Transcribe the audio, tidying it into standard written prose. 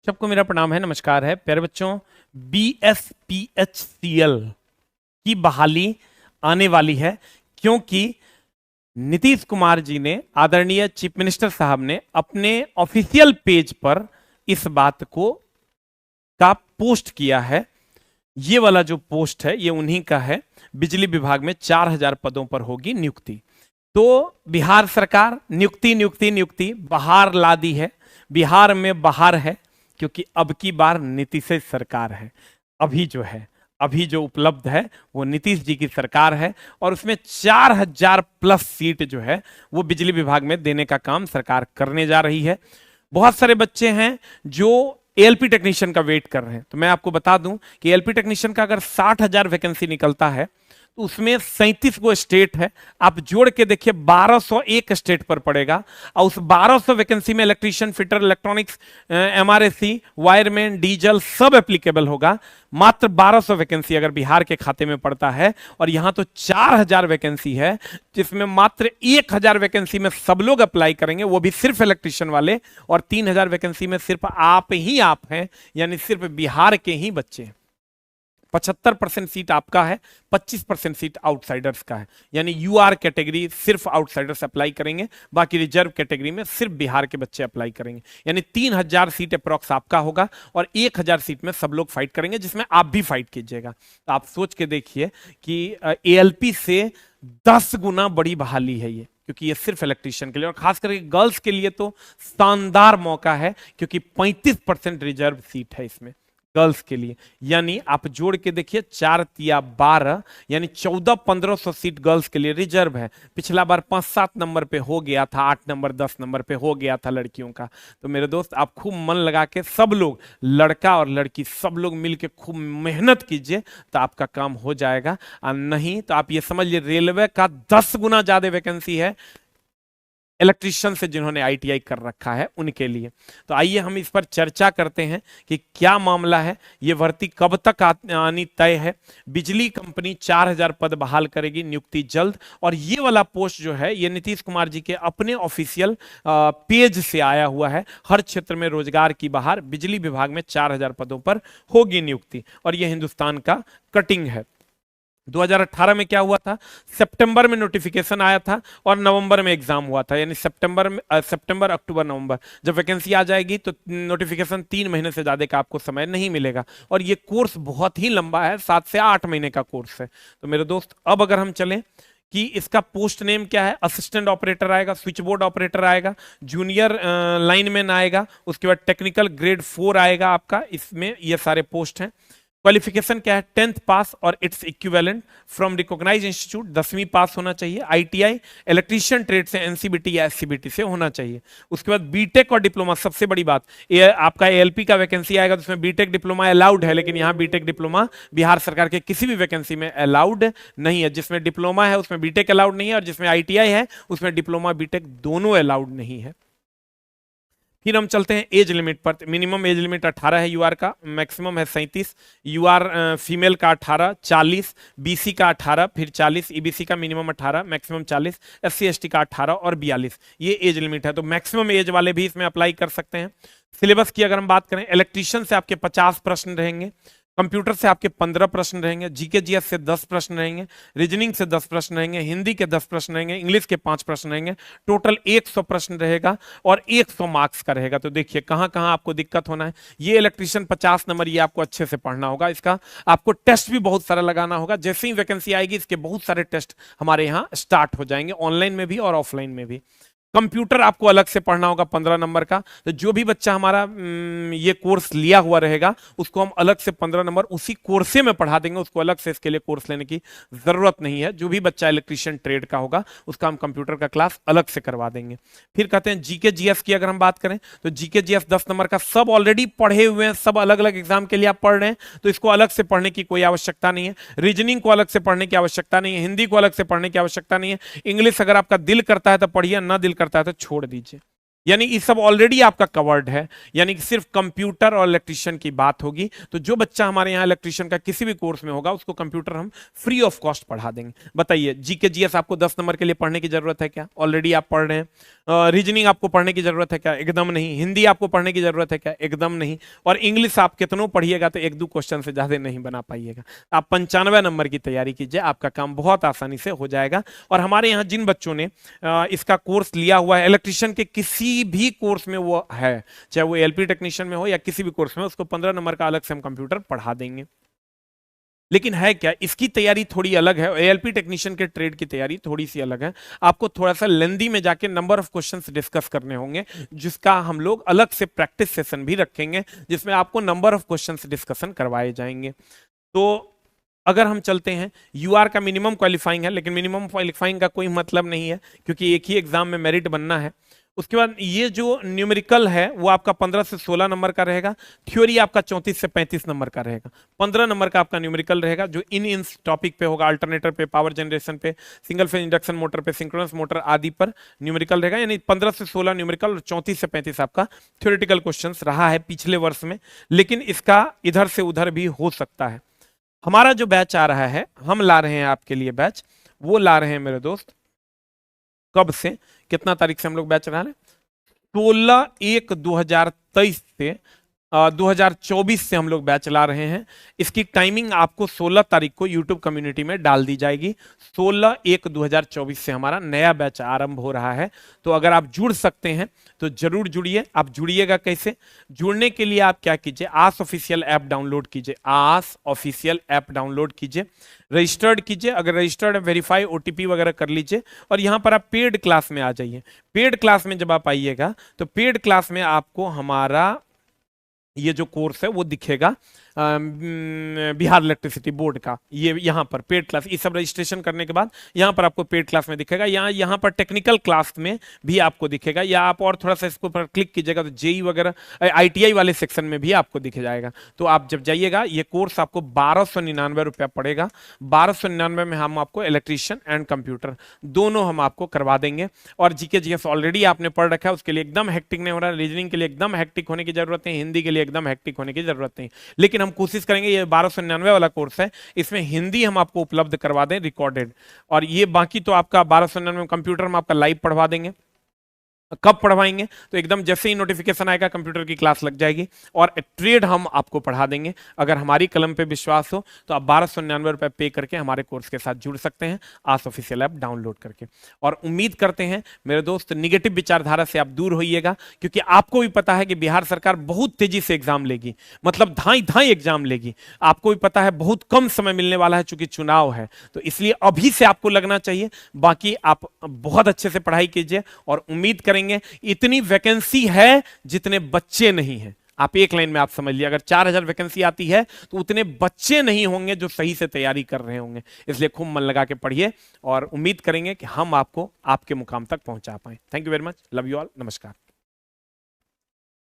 सबको मेरा प्रणाम है, नमस्कार है प्यारे बच्चों। BSPHCL की बहाली आने वाली है, क्योंकि नीतीश कुमार जी ने, आदरणीय चीफ मिनिस्टर साहब ने अपने ऑफिशियल पेज पर इस बात को का पोस्ट किया है। ये वाला जो पोस्ट है ये उन्हीं का है। बिजली विभाग में 4000 पदों पर होगी नियुक्ति। तो बिहार सरकार नियुक्ति नियुक्ति नियुक्ति बहार ला दी है। बिहार में बहार है, क्योंकि अब की बार नीतीश सरकार है। अभी जो उपलब्ध है वो नीतीश जी की सरकार है, और उसमें 4000 प्लस सीट जो है वो बिजली विभाग में देने का काम सरकार करने जा रही है। बहुत सारे बच्चे हैं जो एएलपी टेक्नीशियन का वेट कर रहे हैं। तो मैं आपको बता दूं कि एएलपी टेक्नीशियन का अगर 60,000 वैकेंसी निकलता है तो उसमें 37 गो स्टेट है। आप जोड़ के देखिए 1201 स्टेट पर पड़ेगा, और उस 1200 वैकेंसी में electrician, fitter, electronics, MRSC, wireman, diesel सब एप्लीकेबल होगा। मात्र 1200 वैकेंसी अगर बिहार के खाते में पड़ता है, और यहां तो 4000 वैकेंसी है, जिसमें मात्र 1000 वैकेंसी में सब लोग अप्लाई करेंगे, वो भी सिर्फ इलेक्ट्रीशियन वाले, और 3000 वैकेंसी में सिर्फ आप हैं, यानी सिर्फ बिहार के ही बच्चे हैं। 75% सीट आपका है, 25% सीट आउटसाइडर्स का है, यानी यूआर कैटेगरी सिर्फ आउटसाइडर्स अप्लाई करेंगे, बाकी रिजर्व कैटेगरी में सिर्फ बिहार के बच्चे अप्लाई करेंगे। यानी 3000 सीट अप्रॉक्स आपका होगा, और 1000 सीट में सब लोग फाइट करेंगे, जिसमें आप भी फाइट कीजिएगा। तो आप सोच के देखिए कि एएलपी से 10 गुना बड़ी बहाली है ये, क्योंकि ये सिर्फ इलेक्ट्रीशियन के लिए, और खास करके गर्ल्स के लिए तो शानदार मौका है, क्योंकि 35% रिजर्व सीट है इसमें गर्ल्स के लिए। यानी आप जोड़ के देखिए 4 तिया 12, यानी 14-1500 सीट गर्ल्स के लिए रिजर्व है। पिछला बार 5-7 नंबर पे हो गया था, 8 नंबर 10 नंबर पे हो गया था लड़कियों का। तो मेरे दोस्त, आप खूब मन लगा के सब लोग, लड़का और लड़की सब लोग मिलके खूब मेहनत कीजिए, तो आपका काम हो जाएगा। और नहीं तो आप ये समझ लीजिए रेलवे का 10 गुना ज्यादा वैकेंसी है इलेक्ट्रीशियन से, जिन्होंने आईटीआई कर रखा है उनके लिए। तो आइए हम इस पर चर्चा करते हैं कि क्या मामला है, ये भर्ती कब तक आनी तय है। बिजली कंपनी 4000 पद बहाल करेगी, नियुक्ति जल्द। और ये वाला पोस्ट जो है ये नीतीश कुमार जी के अपने ऑफिशियल पेज से आया हुआ है। हर क्षेत्र में रोजगार की बहार, बिजली विभाग में 4000 पदों पर होगी नियुक्ति, और यह हिंदुस्तान का कटिंग है। 2018 में क्या हुआ था, सितंबर में नोटिफिकेशन आया था और नवंबर में एग्जाम हुआ था। यानी सितंबर अक्टूबर नवंबर जब वैकेंसी आ जाएगी तो नोटिफिकेशन 3 महीने से ज्यादा का आपको समय नहीं मिलेगा। और ये कोर्स बहुत ही लंबा है, 7 से 8 महीने का कोर्स है। तो मेरे दोस्त, अब अगर हम चलें कि इसका पोस्ट नेम क्या है, असिस्टेंट ऑपरेटर आएगा, स्विच बोर्ड ऑपरेटर आएगा, जूनियर लाइनमैन आएगा, उसके बाद टेक्निकल ग्रेड 4 आएगा आपका। इसमें ये सारे पोस्ट हैं। क्वालिफिकेशन क्या है, 10th पास और it's equivalent from recognise institute, 10वीं पास होना चाहिए। आईटीआई, इलेक्ट्रीशियन ट्रेड से एनसीबीटी या एससीबीटी से होना चाहिए। उसके बाद बीटेक और डिप्लोमा, सबसे बड़ी बात, ये आपका एएलपी का वैकेंसी आएगा तो उसमें बीटेक डिप्लोमा अलाउड है, लेकिन यहाँ बीटेक डिप्लोमा बिहार सरकार के किसी भी वैकेंसी में अलाउड नहीं है। जिसमें डिप्लोमा है उसमें बीटेक अलाउड नहीं है, और जिसमें आईटीआई है उसमें डिप्लोमा बीटेक दोनों अलाउड नहीं है। फिर हम चलते हैं एज लिमिट पर। मिनिमम एज लिमिट 18 है यूआर का, मैक्सिमम है 37। यूआर फीमेल का 18, 40, बीसी का 18, फिर 40, ईबीसी का मिनिमम 18, मैक्सिमम 40, एससी एसटी का 18 और 42, ये एज लिमिट है। तो मैक्सिमम एज वाले भी इसमें अप्लाई कर सकते हैं। सिलेबस की अगर हम बात करें, इलेक्ट्रीशियन से आपके 50 प्रश्न रहेंगे, कंप्यूटर से आपके 15 प्रश्न रहेंगे, जीके जीएस से 10 प्रश्न रहेंगे, रीजनिंग से 10 प्रश्न रहेंगे, हिंदी के 10 प्रश्न रहेंगे, इंग्लिश के 5 प्रश्न रहेंगे। टोटल 100 प्रश्न रहेगा और 100 मार्क्स का रहेगा। तो देखिए कहां कहां आपको दिक्कत होना है। ये इलेक्ट्रीशियन 50 नंबर, ये आपको अच्छे से पढ़ना होगा। इसका आपको टेस्ट भी बहुत सारा लगाना होगा। जैसे ही वैकेंसी आएगी इसके बहुत सारे टेस्ट हमारे यहाँ स्टार्ट हो जाएंगे, ऑनलाइन में भी और ऑफलाइन में भी। कंप्यूटर आपको अलग से पढ़ना होगा 15 नंबर का। तो जो भी बच्चा हमारा ये कोर्स लिया हुआ रहेगा उसको हम अलग से 15 नंबर उसी कोर्से में पढ़ा देंगे, उसको अलग से इसके लिए कोर्स लेने की जरूरत नहीं है। जो भी बच्चा इलेक्ट्रीशियन ट्रेड का होगा उसका हम कंप्यूटर का क्लास अलग से करवा देंगे। फिर कहते हैं जीके जीएस की अगर हम बात करें तो जीके जीएस 10 नंबर का सब ऑलरेडी पढ़े हुए हैं, सब अलग अलग एग्जाम के लिए आप पढ़ रहे हैं, तो इसको अलग से पढ़ने की कोई आवश्यकता नहीं है। रीजनिंग को अलग से पढ़ने की आवश्यकता नहीं है, हिंदी को अलग से पढ़ने की आवश्यकता नहीं है। इंग्लिश अगर आपका दिल करता है तो पढ़िए, ना दिल करता है तो छोड़ दीजिए। यानी ये सब ऑलरेडी आपका कवर्ड है, यानी कि सिर्फ कंप्यूटर और इलेक्ट्रिशियन की बात होगी। तो जो बच्चा हमारे यहाँ इलेक्ट्रिशियन का किसी भी कोर्स में होगा उसको कंप्यूटर हम फ्री ऑफ कॉस्ट पढ़ा देंगे। बताइए, जीके जीएस आपको 10 नंबर के लिए पढ़ने की जरूरत है क्या? ऑलरेडी आप पढ़ रहे हैं। रीजनिंग आपको पढ़ने की जरूरत है क्या? एकदम नहीं। हिंदी आपको पढ़ने की जरूरत है क्या? एकदम नहीं। और इंग्लिश आप कितनों पढ़िएगा तो एक दो क्वेश्चन से ज्यादा नहीं बना पाइएगा। आप 95 नंबर की तैयारी कीजिए, आपका काम बहुत आसानी से हो जाएगा। और हमारे यहाँ जिन बच्चों ने इसका कोर्स लिया हुआ है, इलेक्ट्रिशियन के किसी भी कोर्स में वो है, चाहे वो एलपी टेक्नीशियन में हो या किसी भी कोर्स में, उसको 15 नंबर का अलग से हम कंप्यूटर पढ़ा देंगे। लेकिन है क्या, इसकी तैयारी थोड़ी अलग है। एएलपी टेक्नीशियन के ट्रेड की तैयारी थोड़ी सी अलग है। आपको थोड़ा सा लेंदी में जाके नंबर ऑफ क्वेश्चंस डिस्कस करने होंगे, जिसका हम लोग अलग से प्रैक्टिस सेशन भी रखेंगे, जिसमें आपको नंबर ऑफ क्वेश्चंस डिस्कशन करवाए जाएंगे। तो अगर हम चलते हैं, यूआर का मिनिमम क्वालिफाइंग है, लेकिन मिनिमम क्वालिफाइंग का कोई मतलब नहीं है, क्योंकि एक ही एग्जाम में मेरिट बनना है। उसके बाद ये जो न्यूमेरिकल है वो आपका 15 से 16 नंबर का रहेगा। थ्योरी आपका 34 से 35 नंबर का रहेगा। 15 नंबर का आपका न्यूमेरिकल रहेगा, जो इन टॉपिक पे होगा, अल्टरनेटर पे, पावर जनरेशन पे, सिंगल फेज इंडक्शन मोटर पे, सिंक्रोनस मोटर आदि पर न्यूमेरिकल रहेगा। यानी 15 से 16 न्यूमेरिकल और 34 से 35 आपका थ्योरेटिकल क्वेश्चंस रहा है पिछले वर्ष में। लेकिन इसका इधर से उधर भी हो सकता है। हमारा जो बैच आ रहा है, हम ला रहे हैं आपके लिए बैच, वो ला रहे हैं मेरे दोस्त, कब से, कितना तारीख से हम लोग बैच रहा है? 16/1/2023 से 2024 से हम लोग बैच ला रहे हैं। इसकी टाइमिंग आपको 16 तारीख को यूट्यूब कम्युनिटी में डाल दी जाएगी। 16/1/2024 से हमारा नया बैच आरंभ हो रहा है। तो अगर आप जुड़ सकते हैं तो जरूर जुड़िए। आप जुड़िएगा कैसे? जुड़ने के लिए आप क्या कीजिए, आस ऑफिशियल ऐप डाउनलोड कीजिए। आस ऑफिशियल ऐप डाउनलोड कीजिए, रजिस्टर्ड कीजिए। अगर रजिस्टर्ड है, वेरीफाई ओटीपी वगैरह कर लीजिए, और यहां पर आप पेड क्लास में आ जाइए। पेड क्लास में जब आप आइएगा तो पेड क्लास में आपको हमारा ये जो कोर्स है वो दिखेगा, बिहार इलेक्ट्रिसिटी बोर्ड का। ये यहाँ पर पेड क्लास, ये सब रजिस्ट्रेशन करने के बाद यहाँ पर आपको पेड क्लास में दिखेगा। यहाँ पर टेक्निकल क्लास में भी आपको दिखेगा, या आप और थोड़ा सा इसको पर क्लिक कीजिएगा तो जेई वगैरह आईटीआई वाले सेक्शन में भी आपको दिख जाएगा। तो आप जब जाइएगा, ये कोर्स आपको 1299 रुपया पड़ेगा। 1299 में हम आपको इलेक्ट्रीशियन एंड कंप्यूटर दोनों हम आपको करवा देंगे। और जीके जीएस ऑलरेडी आपने पढ़ रखा है, उसके लिए एकदम हेक्टिक नहीं हो रहा है। रीजनिंग के लिए एकदम हेक्टिक होने की जरूरत नहीं, हिंदी के लिए एकदम हेक्टिक होने की जरूरत नहीं। लेकिन हम कोशिश करेंगे, ये 1299 वाला कोर्स है, इसमें हिंदी हम आपको उपलब्ध करवा दें रिकॉर्डेड। और ये बाकी तो आपका 1299 कंप्यूटर हम आपका लाइव पढ़वा देंगे। कब पढ़वाएंगे? तो एकदम जैसे ही नोटिफिकेशन आएगा कंप्यूटर की क्लास लग जाएगी। और ट्रेड हम आपको पढ़ा देंगे। अगर हमारी कलम पे विश्वास हो तो आप 1299 रुपए पे करके हमारे कोर्स के साथ जुड़ सकते हैं, आस ऑफिशियल ऐप डाउनलोड करके। और उम्मीद करते हैं मेरे दोस्त, निगेटिव विचारधारा से आप दूर होइएगा, क्योंकि आपको भी पता है कि बिहार सरकार बहुत तेजी से एग्जाम लेगी, मतलब धाई धाई एग्जाम लेगी। आपको भी पता है बहुत कम समय मिलने वाला है, चूंकि चुनाव है। तो इसलिए अभी से आपको लगना चाहिए। बाकी आप बहुत अच्छे से पढ़ाई कीजिए, और उम्मीद करेंगे, इतनी वैकेंसी है जितने बच्चे नहीं हैं। आप एक लाइन में आप समझ लिया, अगर 4000 वैकेंसी आती है तो उतने बच्चे नहीं होंगे जो सही से तैयारी कर रहे होंगे। इसलिए खूब मन लगा के पढ़िए, और उम्मीद करेंगे कि हम आपको आपके मुकाम तक पहुंचा पाएं। Thank you very much, love you all, नमस्कार।